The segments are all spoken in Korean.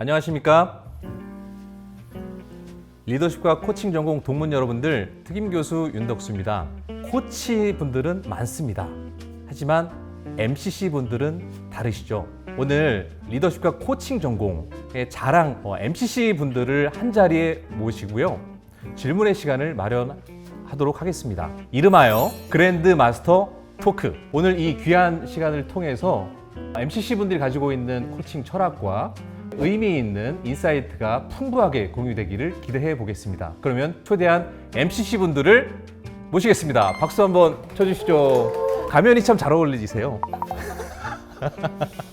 안녕하십니까? 리더십과 코칭 전공 동문 여러분들, 특임 교수 윤덕수입니다. 코치 분들은 많습니다. 하지만 MCC 분들은 다르시죠. 오늘 리더십과 코칭 전공의 자랑 MCC 분들을 한 자리에 모시고요. 질문의 시간을 마련하도록 하겠습니다. 이름하여 그랜드 마스터 토크. 오늘 이 귀한 시간을 통해서 MCC 분들이 가지고 있는 코칭 철학과 의미 있는 인사이트가 풍부하게 공유되기를 기대해 보겠습니다. 그러면 초대한 MCC 분들을 모시겠습니다. 박수 한번 쳐주시죠. 가면이 참 잘 어울리세요.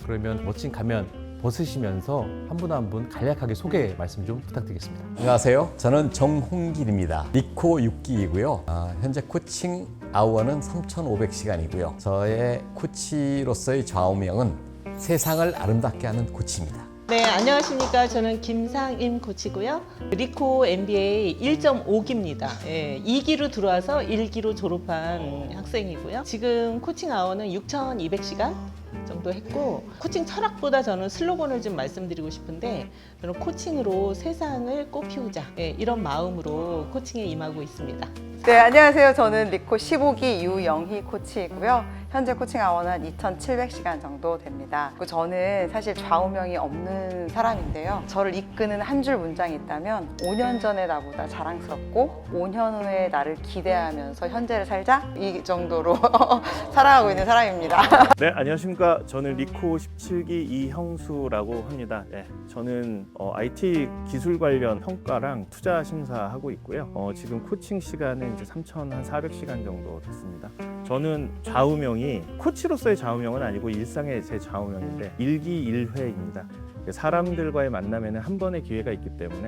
그러면 멋진 가면 벗으시면서 한 분 한 분 간략하게 소개 말씀 좀 부탁드리겠습니다. 안녕하세요. 저는 정홍길입니다. 리코 6기이고요. 현재 코칭 아워는 3,500시간이고요. 저의 코치로서의 좌우명은 세상을 아름답게 하는 코치입니다. 네, 안녕하십니까. 저는 김상임 코치고요. 리코 MBA 1.5기입니다. 2기로 들어와서 1기로 졸업한 학생이고요. 지금 코칭 아워는 6,200시간 정도 했고, 코칭 철학보다 저는 슬로건을 좀 말씀드리고 싶은데, 저는 코칭으로 세상을 꽃피우자, 이런 마음으로 코칭에 임하고 있습니다. 네, 안녕하세요. 저는 리코 15기 유영희 코치이고요. 현재 코칭 아워는 2,700시간 정도 됩니다. 저는 사실 좌우명이 없는 사람인데요. 저를 이끄는 한 줄 문장이 있다면 5년 전에 나보다 자랑스럽고 5년 후에 나를 기대하면서 현재를 살자, 이 정도로 살아가고 있는 사람입니다. 네, 안녕하십니까. 저는 리코 17기 이형수라고 합니다. 네, 저는 IT 기술 관련 평가랑 투자 심사하고 있고요. 지금 코칭 시간은 이제 3,400시간 정도 됐습니다. 저는 좌우명이 코치로서의 좌우명은 아니고 일상의 제 좌우명인데 일기일회입니다. 사람들과의 만남에는 한 번의 기회가 있기 때문에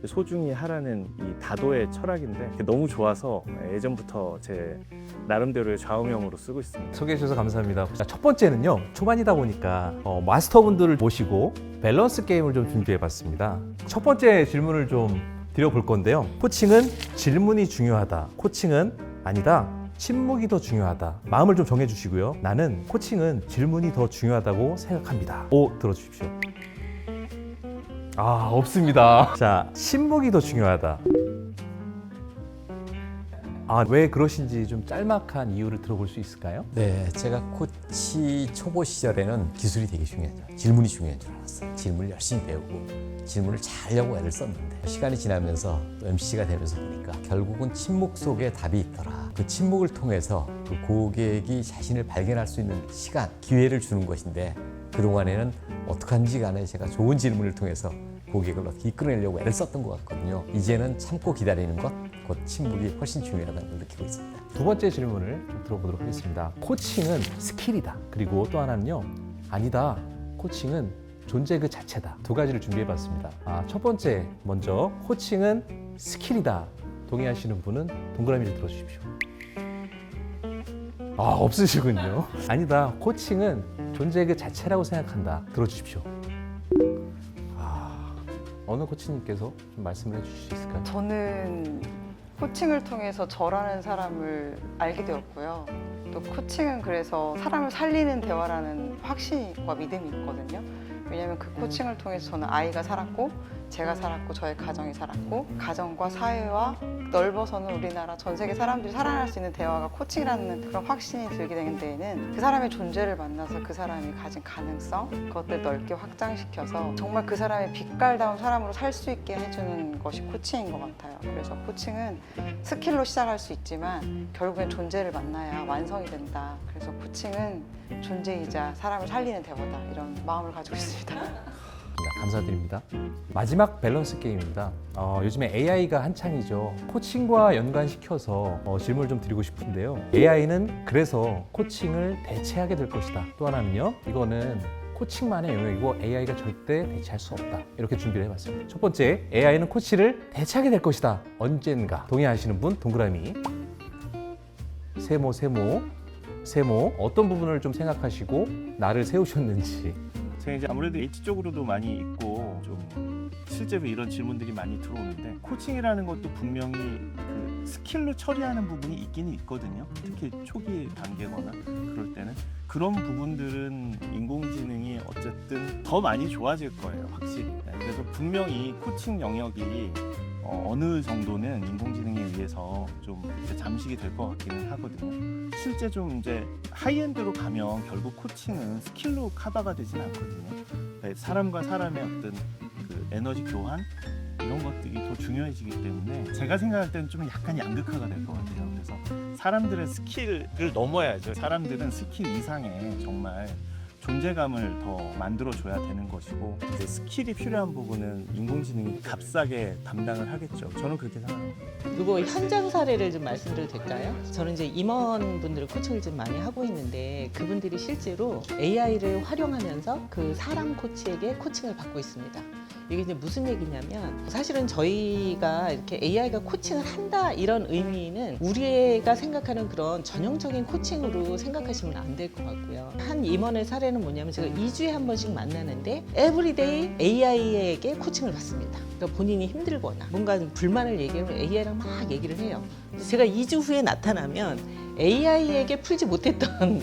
소중히 하라는 이 다도의 철학인데 너무 좋아서 예전부터 제 나름대로의 좌우명으로 쓰고 있습니다. 소개해 주셔서 감사합니다. 첫 번째는요, 초반이다 보니까 마스터분들을 모시고 밸런스 게임을 좀 준비해 봤습니다. 첫 번째 질문을 좀 드려볼 건데요. 코칭은 질문이 중요하다. 코칭은 아니다. 침묵이 더 중요하다. 마음을 좀 정해주시고요. 나는 코칭은 질문이 더 중요하다고 생각합니다. 오, 들어주십시오. 없습니다. 자, 침묵이 더 중요하다. 왜 그러신지 좀 짤막한 이유를 들어볼 수 있을까요? 네, 제가 코치 초보 시절에는 기술이 되게 중요하죠. 질문이 중요한 줄 알았어요. 질문을 열심히 배우고 질문을 잘 하려고 애를 썼는데 시간이 지나면서 또 MC가 되면서 보니까 결국은 침묵 속에 답이 있더라. 그 침묵을 통해서 그 고객이 자신을 발견할 수 있는 시간, 기회를 주는 것인데 그동안에는 어떡한지 간에 제가 좋은 질문을 통해서 고객을 어떻게 이끌어내려고 애를 썼던 것 같거든요. 이제는 참고 기다리는 것, 그 침묵이 훨씬 중요하다는 걸 느끼고 있습니다. 두 번째 질문을 좀 들어보도록 하겠습니다. 코칭은 스킬이다. 그리고 또 하나는요, 아니다. 코칭은 존재 그 자체다. 두 가지를 준비해봤습니다. 첫 번째, 먼저 코칭은 스킬이다. 동의하시는 분은 동그라미를 들어주십시오. 없으시군요. 아니다. 코칭은 존재 그 자체라고 생각한다. 들어주십시오. 어느 코치님께서 좀 말씀을 해주실 수 있을까요? 저는 코칭을 통해서 저라는 사람을 알게 되었고요. 또 코칭은 그래서 사람을 살리는 대화라는 확신과 믿음이 있거든요. 왜냐하면 그 코칭을 통해서 저는 아이가 살았고, 제가 살았고, 저의 가정이 살았고, 가정과 사회와 넓어서는 우리나라 전 세계 사람들이 살아날 수 있는 대화가 코칭이라는 그런 확신이 들게 되는 데에는 그 사람의 존재를 만나서 그 사람이 가진 가능성, 그것들 넓게 확장시켜서 정말 그 사람의 빛깔다운 사람으로 살 수 있게 해주는 것이 코칭인 것 같아요. 그래서 코칭은 스킬로 시작할 수 있지만 결국엔 존재를 만나야 완성이 된다. 그래서 코칭은 존재이자 사람을 살리는 대화다. 이런 마음을 가지고 있습니다. 감사드립니다. 마지막 밸런스 게임입니다. 요즘에 AI가 한창이죠. 코칭과 연관시켜서 질문을 좀 드리고 싶은데요. AI는 그래서 코칭을 대체하게 될 것이다. 또 하나는요, 이거는 코칭만의 영역이고 AI가 절대 대체할 수 없다. 이렇게 준비를 해봤습니다. 첫 번째, AI는 코치를 대체하게 될 것이다. 언젠가. 동의하시는 분 동그라미. 세모. 어떤 부분을 좀 생각하시고 나를 세우셨는지. 제가 이제 아무래도 H 쪽으로도 많이 있고 좀 실제로 이런 질문들이 많이 들어오는데 코칭이라는 것도 분명히 그 스킬로 처리하는 부분이 있기는 있거든요. 특히 초기 단계거나 그럴 때는 그런 부분들은 인공지능이 어쨌든 더 많이 좋아질 거예요, 확실히. 그래서 분명히 코칭 영역이 어느 정도는 인공지능에 의해서 좀 이제 잠식이 될 것 같기는 하거든요. 실제 좀 이제 하이엔드로 가면 결국 코칭은 스킬로 커버가 되진 않거든요. 그러니까 사람과 사람의 어떤 그 에너지 교환 이런 것들이 더 중요해지기 때문에 제가 생각할 때는 좀 약간 양극화가 될 것 같아요. 그래서 사람들의 스킬을 넘어야죠. 사람들은 스킬 이상의 정말 존재감을 더 만들어줘야 되는 것이고 이제 스킬이 필요한 부분은 인공지능이 값싸게 담당을 하겠죠. 저는 그렇게 생각합니다. 그리고 현장 사례를 좀 말씀드려도 될까요? 저는 이제 임원분들을 코칭을 좀 많이 하고 있는데 그분들이 실제로 AI를 활용하면서 그 사람 코치에게 코칭을 받고 있습니다. 이게 이제 무슨 얘기냐면 사실은 저희가 이렇게 AI가 코칭을 한다 이런 의미는 우리가 생각하는 그런 전형적인 코칭으로 생각하시면 안 될 것 같고요. 한 임원의 사례는 뭐냐면 제가 2주에 한 번씩 만나는데 에브리데이 AI에게 코칭을 받습니다. 그러니까 본인이 힘들거나 뭔가 불만을 얘기하면 AI랑 막 얘기를 해요. 제가 2주 후에 나타나면 AI에게 풀지 못했던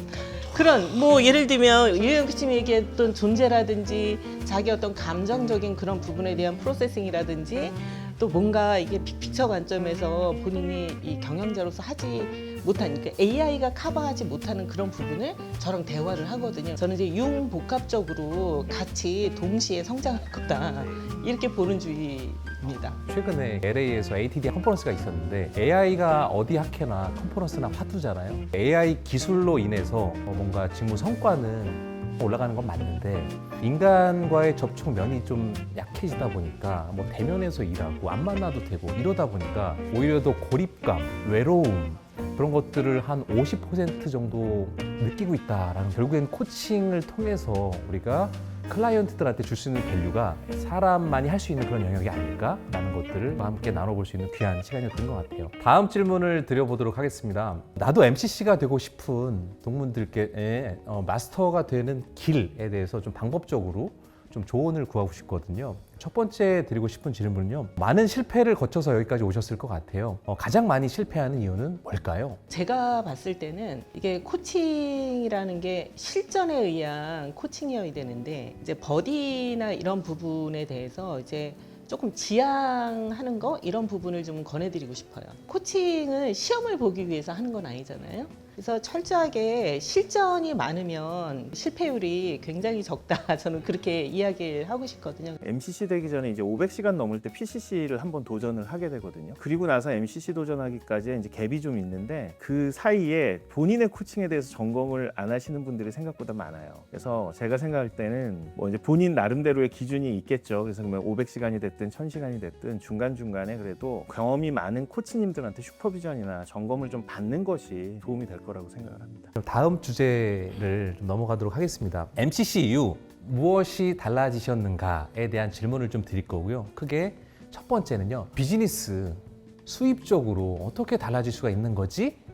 그런 뭐 예를 들면 유영 코치님이 얘기했던 존재라든지 자기 어떤 감정적인 그런 부분에 대한 프로세싱이라든지 또 뭔가 이게 빅피처 관점에서 본인이 이 경영자로서 하지 못한 그러니까 AI가 커버하지 못하는 그런 부분을 저랑 대화를 하거든요. 저는 이제 융복합적으로 같이 동시에 성장할 거다 이렇게 보는 주의입니다. 최근에 LA에서 ATD 컨퍼런스가 있었는데 AI가 어디 학회나 컨퍼런스나 화두잖아요. AI 기술로 인해서 뭔가 직무 성과는 올라가는 건 맞는데 인간과의 접촉면이 좀 약해지다 보니까 뭐 대면에서 일하고 안 만나도 되고 이러다 보니까 오히려 더 고립감, 외로움 그런 것들을 한 50% 정도 느끼고 있다라는 결국엔 코칭을 통해서 우리가 클라이언트들한테 줄 수 있는 밸류가 사람만이 할 수 있는 그런 영역이 아닐까라는 것들을 함께 나눠볼 수 있는 귀한 시간이었던 것 같아요. 다음 질문을 드려보도록 하겠습니다. 나도 MCC가 되고 싶은 동문들께 마스터가 되는 길에 대해서 좀 방법적으로 좀 조언을 구하고 싶거든요. 첫 번째 드리고 싶은 질문은요. 많은 실패를 거쳐서 여기까지 오셨을 것 같아요. 가장 많이 실패하는 이유는 뭘까요? 제가 봤을 때는 이게 코칭이라는 게 실전에 의한 코칭이어야 되는데 이제 버디나 이런 부분에 대해서 이제 조금 지향하는 거 이런 부분을 좀 권해드리고 싶어요. 코칭은 시험을 보기 위해서 하는 건 아니잖아요. 그래서 철저하게 실전이 많으면 실패율이 굉장히 적다. 저는 그렇게 이야기를 하고 싶거든요. MCC 되기 전에 이제 500시간 넘을 때 PCC를 한번 도전을 하게 되거든요. 그리고 나서 MCC 도전하기까지 이제 갭이 좀 있는데 그 사이에 본인의 코칭에 대해서 점검을 안 하시는 분들이 생각보다 많아요. 그래서 제가 생각할 때는 뭐 이제 본인 나름대로의 기준이 있겠죠. 그래서 그러면 500시간이 됐든 1000시간이 됐든 중간중간에 그래도 경험이 많은 코치님들한테 슈퍼비전이나 점검을 좀 받는 것이 도움이 될 거라고 생각을 합니다. 그럼 다음 주제를 좀 넘어가도록 하겠습니다. MCC 이후 무엇이 달라지셨는가에 대한 질문을 좀 드릴 거고요. 크게 첫 번째는요. 비즈니스 수입적으로 어떻게 달라질 수가 있는 거지?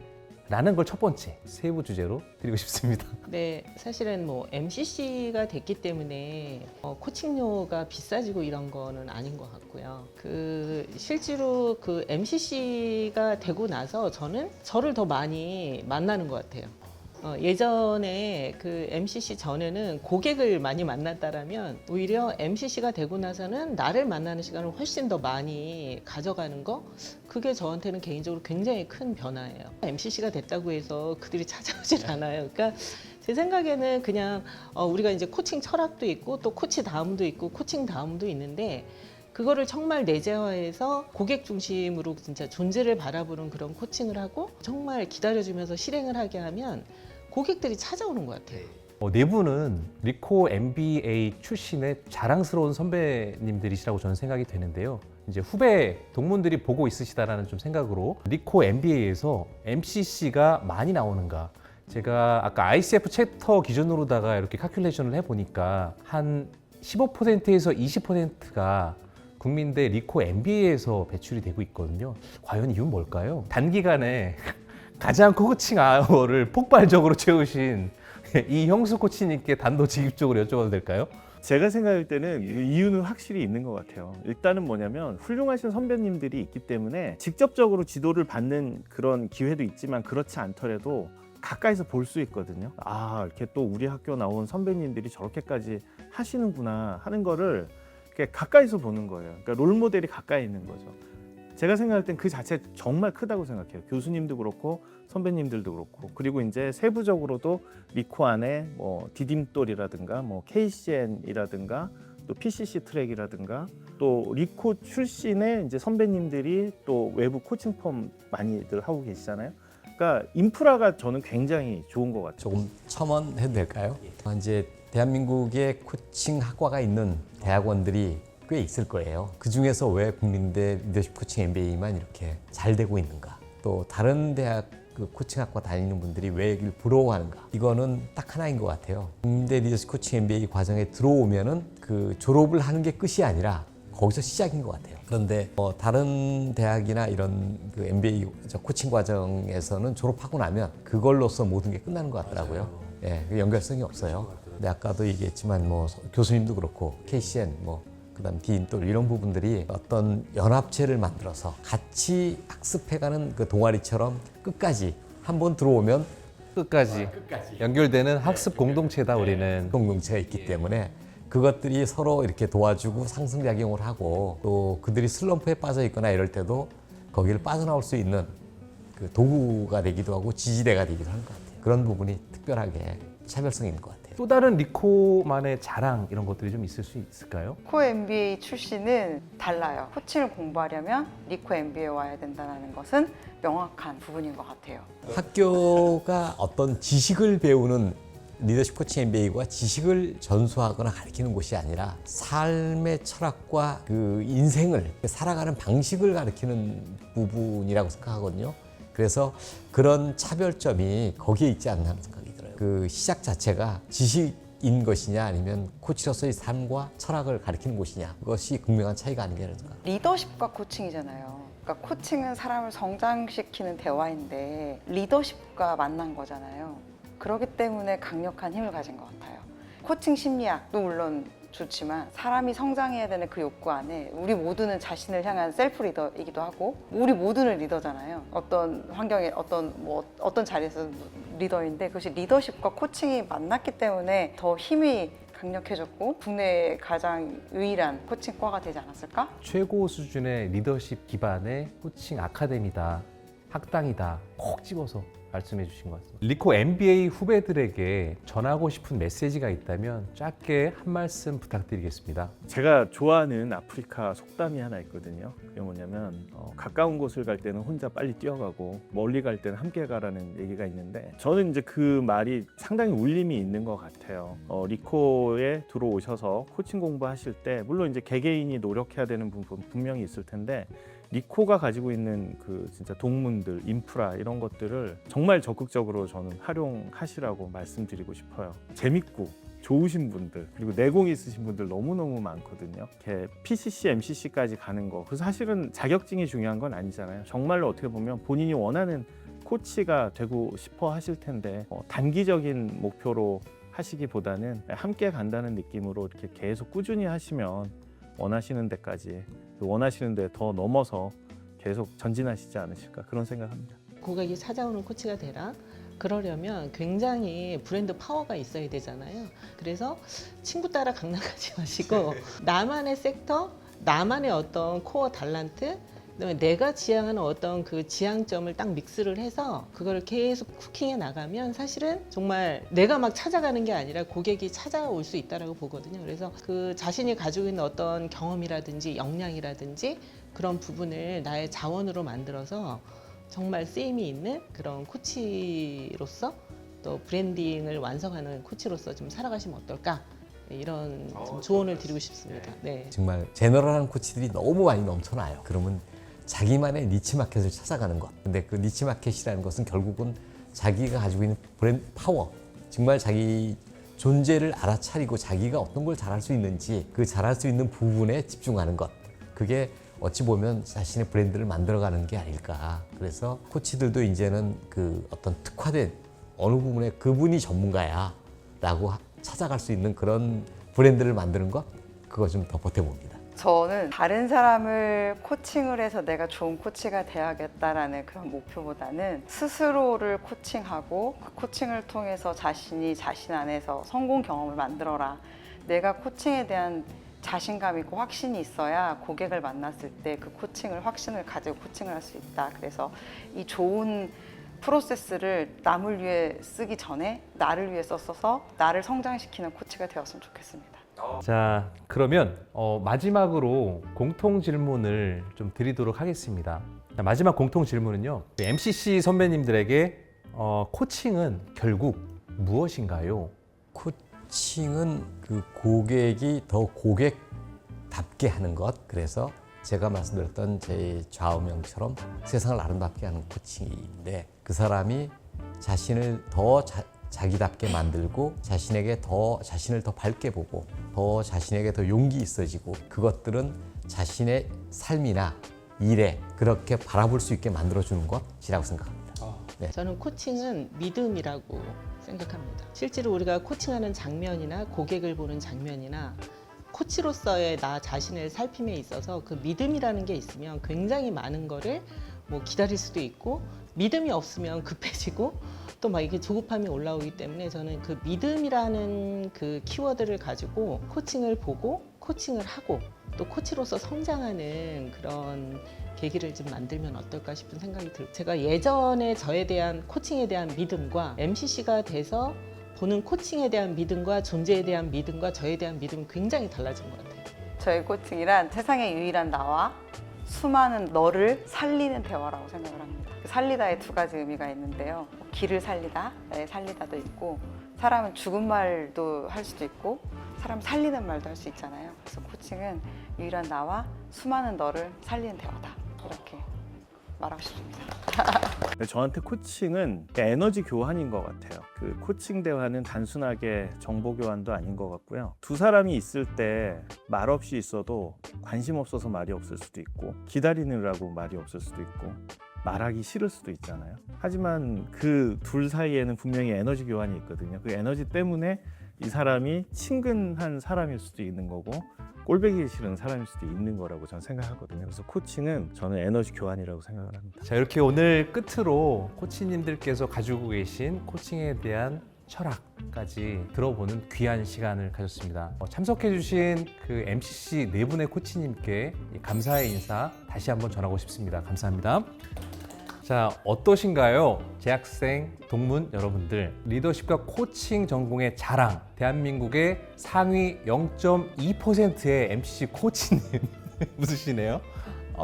라는 걸 첫 번째 세부 주제로 드리고 싶습니다. 네, 사실은 뭐 MCC가 됐기 때문에 코칭료가 비싸지고 이런 거는 아닌 것 같고요. 실제로 그 MCC가 되고 나서 저는 저를 더 많이 만나는 것 같아요. 예전에 그 MCC 전에는 고객을 많이 만났다라면 오히려 MCC가 되고 나서는 나를 만나는 시간을 훨씬 더 많이 가져가는 거 그게 저한테는 개인적으로 굉장히 큰 변화예요. MCC가 됐다고 해서 그들이 찾아오질 않아요. 그러니까 제 생각에는 그냥 우리가 이제 코칭 철학도 있고 또 코치 다음도 있고 코칭 다음도 있는데 그거를 정말 내재화해서 고객 중심으로 진짜 존재를 바라보는 그런 코칭을 하고 정말 기다려주면서 실행을 하게 하면 고객들이 찾아오는 것 같아요. 네 분은 리코 MBA 출신의 자랑스러운 선배님들이시라고 저는 생각이 되는데요. 이제 후배 동문들이 보고 있으시다라는 좀 생각으로 리코 MBA에서 MCC가 많이 나오는가? 제가 아까 ICF 챕터 기준으로다가 이렇게 칼큘레이션을 해보니까 한 15%에서 20%가 국민대 리코 MBA에서 배출이 되고 있거든요. 과연 이유는 뭘까요? 단기간에 가장 코칭 아워를 폭발적으로 채우신 이형수 코치님께 단도직입적으로 여쭤봐도 될까요? 제가 생각할 때는 이유는 확실히 있는 것 같아요. 일단은 뭐냐면 훌륭하신 선배님들이 있기 때문에 직접적으로 지도를 받는 그런 기회도 있지만 그렇지 않더라도 가까이서 볼 수 있거든요. 아, 이렇게 또 우리 학교 나온 선배님들이 저렇게까지 하시는구나 하는 거를 이렇게 가까이서 보는 거예요. 그러니까 롤모델이 가까이 있는 거죠. 제가 생각할 땐 그 자체 정말 크다고 생각해요. 교수님도 그렇고 선배님들도 그렇고, 그리고 이제 세부적으로도 리코 안에 뭐 디딤돌이라든가 뭐 KCN이라든가 또 PCC 트랙이라든가 또 리코 출신의 이제 선배님들이 또 외부 코칭 펌 많이들 하고 계시잖아요. 그러니까 인프라가 저는 굉장히 좋은 것 같아요. 조금 첨언해도 될까요? 이제 대한민국에 코칭 학과가 있는 대학원들이 꽤 있을 거예요. 그 중에서 왜 국민대 리더십 코칭 MBA만 이렇게 잘 되고 있는가? 또 다른 대학 그 코칭학과 다니는 분들이 왜 여기를 부러워하는가? 이거는 딱 하나인 것 같아요. 국민대 리더십 코칭 MBA 과정에 들어오면은 그 졸업을 하는 게 끝이 아니라 거기서 시작인 것 같아요. 그런데 다른 대학이나 이런 그 MBA 코칭 과정에서는 졸업하고 나면 그걸로서 모든 게 끝나는 것 같더라고요. 예, 연결성이 없어요. 근데 아까도 얘기했지만 뭐 교수님도 그렇고 KCN 그다음 디딤돌 이런 부분들이 어떤 연합체를 만들어서 같이 학습해가는 그 동아리처럼 끝까지 한번 들어오면 끝까지 연결되는 학습 공동체다 우리는. 공동체가 있기 때문에 그것들이 서로 이렇게 도와주고 상승작용을 하고 또 그들이 슬럼프에 빠져 있거나 이럴 때도 거기를 빠져나올 수 있는 그 도구가 되기도 하고 지지대가 되기도 하는 것 같아요. 그런 부분이 특별하게 차별성이 있는 것 같아요. 또 다른 리코만의 자랑 이런 것들이 좀 있을 수 있을까요? 리코 MBA 출신은 달라요. 코칭을 공부하려면 리코 MBA에 와야 된다는 것은 명확한 부분인 것 같아요. 학교가 어떤 지식을 배우는 리더십 코칭 MBA가 지식을 전수하거나 가르치는 곳이 아니라 삶의 철학과 그 인생을 살아가는 방식을 가르치는 부분이라고 생각하거든요. 그래서 그런 차별점이 거기에 있지 않나 하는 생각이 들어요. 그 시작 자체가 지식인 것이냐 아니면 코치로서의 삶과 철학을 가르치는 곳이냐, 그것이 극명한 차이가 아닌가 생각. 리더십과 코칭이잖아요. 그러니까 코칭은 사람을 성장시키는 대화인데 리더십과 만난 거잖아요. 그렇기 때문에 강력한 힘을 가진 것 같아요. 코칭 심리학도 물론 좋지만 사람이 성장해야 되는 그 욕구 안에 우리 모두는 자신을 향한 셀프 리더이기도 하고 우리 모두는 리더잖아요. 어떤 환경에 어떤 자리에서 리더인데 그것이 리더십과 코칭이 만났기 때문에 더 힘이 강력해졌고 국내 가장 유일한 코칭과가 되지 않았을까? 최고 수준의 리더십 기반의 코칭 아카데미다, 학당이다 콕 집어서 말씀해 주신 것 같습니다. 리코 MBA 후배들에게 전하고 싶은 메시지가 있다면 짧게 한 말씀 부탁드리겠습니다. 제가 좋아하는 아프리카 속담이 하나 있거든요. 그게 뭐냐면 가까운 곳을 갈 때는 혼자 빨리 뛰어가고 멀리 갈 때는 함께 가라는 얘기가 있는데 저는 이제 그 말이 상당히 울림이 있는 것 같아요. 리코에 들어오셔서 코칭 공부하실 때 물론 이제 개개인이 노력해야 되는 부분 분명히 있을 텐데 리코가 가지고 있는 그 진짜 동문들, 인프라 이런 것들을 정말 적극적으로 저는 활용하시라고 말씀드리고 싶어요. 재밌고 좋으신 분들 그리고 내공이 있으신 분들 너무너무 많거든요. 이렇게 PCC, MCC까지 가는 거. 그래서 사실은 자격증이 중요한 건 아니잖아요. 정말로 어떻게 보면 본인이 원하는 코치가 되고 싶어 하실 텐데 단기적인 목표로 하시기보다는 함께 간다는 느낌으로 이렇게 계속 꾸준히 하시면 원하시는 데까지 원하시는 데 더 넘어서 계속 전진하시지 않으실까 그런 생각합니다. 고객이 찾아오는 코치가 되라. 그러려면 굉장히 브랜드 파워가 있어야 되잖아요. 그래서 친구 따라 강남 가지 마시고 나만의 섹터, 나만의 어떤 코어 달란트, 그다음에 내가 지향하는 어떤 그 지향점을 딱 믹스를 해서 그걸 계속 쿠킹해 나가면 사실은 정말 내가 막 찾아가는 게 아니라 고객이 찾아올 수 있다라고 보거든요. 그래서 그 자신이 가지고 있는 어떤 경험이라든지 역량이라든지 그런 부분을 나의 자원으로 만들어서 정말 쓰임이 있는 그런 코치로서 또 브랜딩을 완성하는 코치로서 좀 살아가시면 어떨까? 이런 좀 조언을 드리고 싶습니다. 네. 정말 제너럴한 코치들이 너무 많이 넘쳐나요. 그러면 자기만의 니치 마켓을 찾아가는 것. 근데 그 니치 마켓이라는 것은 결국은 자기가 가지고 있는 브랜드 파워, 정말 자기 존재를 알아차리고 자기가 어떤 걸 잘할 수 있는지 그 잘할 수 있는 부분에 집중하는 것. 그게 어찌 보면 자신의 브랜드를 만들어가는 게 아닐까. 그래서 코치들도 이제는 그 어떤 특화된 어느 부분에 그분이 전문가야 라고 찾아갈 수 있는 그런 브랜드를 만드는 것 그거 좀 더 보태봅니다. 저는 다른 사람을 코칭을 해서 내가 좋은 코치가 돼야겠다라는 그런 목표보다는 스스로를 코칭하고 그 코칭을 통해서 자신이 자신 안에서 성공 경험을 만들어라. 내가 코칭에 대한 자신감 있고 확신이 있어야 고객을 만났을 때 그 코칭을 확신을 가지고 코칭을 할 수 있다. 그래서 이 좋은 프로세스를 남을 위해 쓰기 전에 나를 위해 썼어서 나를 성장시키는 코치가 되었으면 좋겠습니다. 자, 그러면 마지막으로 공통 질문을 좀 드리도록 하겠습니다. 자, 마지막 공통 질문은요. MCC 선배님들에게 코칭은 결국 무엇인가요? 코칭은 그 고객이 더 고객답게 하는 것. 그래서 제가 말씀드렸던 제 좌우명처럼 세상을 아름답게 하는 코칭인데 그 사람이 자신을 더 자기답게 만들고 자신을 더 밝게 보고 더 자신에게 더 용기 있어지고 그것들은 자신의 삶이나 일에 그렇게 바라볼 수 있게 만들어주는 것이라고 생각합니다. 저는 코칭은 믿음이라고 생각합니다. 실제로 우리가 코칭하는 장면이나 고객을 보는 장면이나 코치로서의 나 자신을 살핌에 있어서 그 믿음이라는 게 있으면 굉장히 많은 거를 뭐 기다릴 수도 있고 믿음이 없으면 급해지고 또 막 이게 조급함이 올라오기 때문에 저는 그 믿음이라는 그 키워드를 가지고 코칭을 보고 코칭을 하고 또 코치로서 성장하는 그런 계기를 좀 만들면 어떨까 싶은 생각이 들어요. 제가 예전에 저에 대한 코칭에 대한 믿음과 MCC가 돼서 보는 코칭에 대한 믿음과 존재에 대한 믿음과 저에 대한 믿음은 굉장히 달라진 것 같아요. 저의 코칭이란 세상의 유일한 나와 수많은 너를 살리는 대화라고 생각을 합니다. 살리다에 두 가지 의미가 있는데요. 길을 살리다, 나의 살리다도 있고 사람은 죽은 말도 할 수도 있고 사람 살리는 말도 할 수 있잖아요. 그래서 코칭은 유일한 나와 수많은 너를 살리는 대화다. 이렇게 말하고 싶습니다. 저한테 코칭은 에너지 교환인 것 같아요. 그 코칭 대화는 단순하게 정보 교환도 아닌 것 같고요. 두 사람이 있을 때 말 없이 있어도 관심 없어서 말이 없을 수도 있고 기다리느라고 말이 없을 수도 있고 말하기 싫을 수도 있잖아요. 하지만 그 둘 사이에는 분명히 에너지 교환이 있거든요. 그 에너지 때문에 이 사람이 친근한 사람일 수도 있는 거고 꼴보기 싫은 사람일 수도 있는 거라고 저는 생각하거든요. 그래서 코칭은 저는 에너지 교환이라고 생각을 합니다. 자, 이렇게 오늘 끝으로 코치님들께서 가지고 계신 코칭에 대한 철학까지 들어보는 귀한 시간을 가졌습니다. 참석해주신 그 MCC 네 분의 코치님께 감사의 인사 다시 한번 전하고 싶습니다. 감사합니다. 자, 어떠신가요? 재학생, 동문 여러분들, 리더십과 코칭 전공의 자랑, 대한민국의 상위 0.2%의 MCC 코치님 웃으시네요.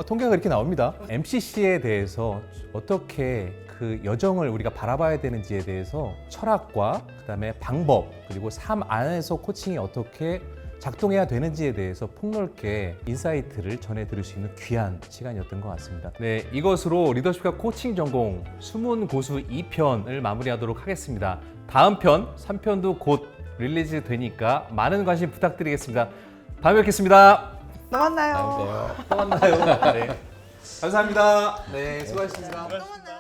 통계가 이렇게 나옵니다. MCC에 대해서 어떻게 그 여정을 우리가 바라봐야 되는지에 대해서 철학과 그다음에 방법 그리고 삶 안에서 코칭이 어떻게 작동해야 되는지에 대해서 폭넓게 인사이트를 전해 들을 수 있는 귀한 시간이었던 것 같습니다. 네, 이것으로 리더십과 코칭 전공 숨은 고수 2편을 마무리하도록 하겠습니다. 다음 편, 3편도 곧 릴리즈 되니까 많은 관심 부탁드리겠습니다. 다음에 뵙겠습니다. 또 만나요. 또 만나요. 네. 감사합니다. 네, 수고하셨습니다. 고맙습니다.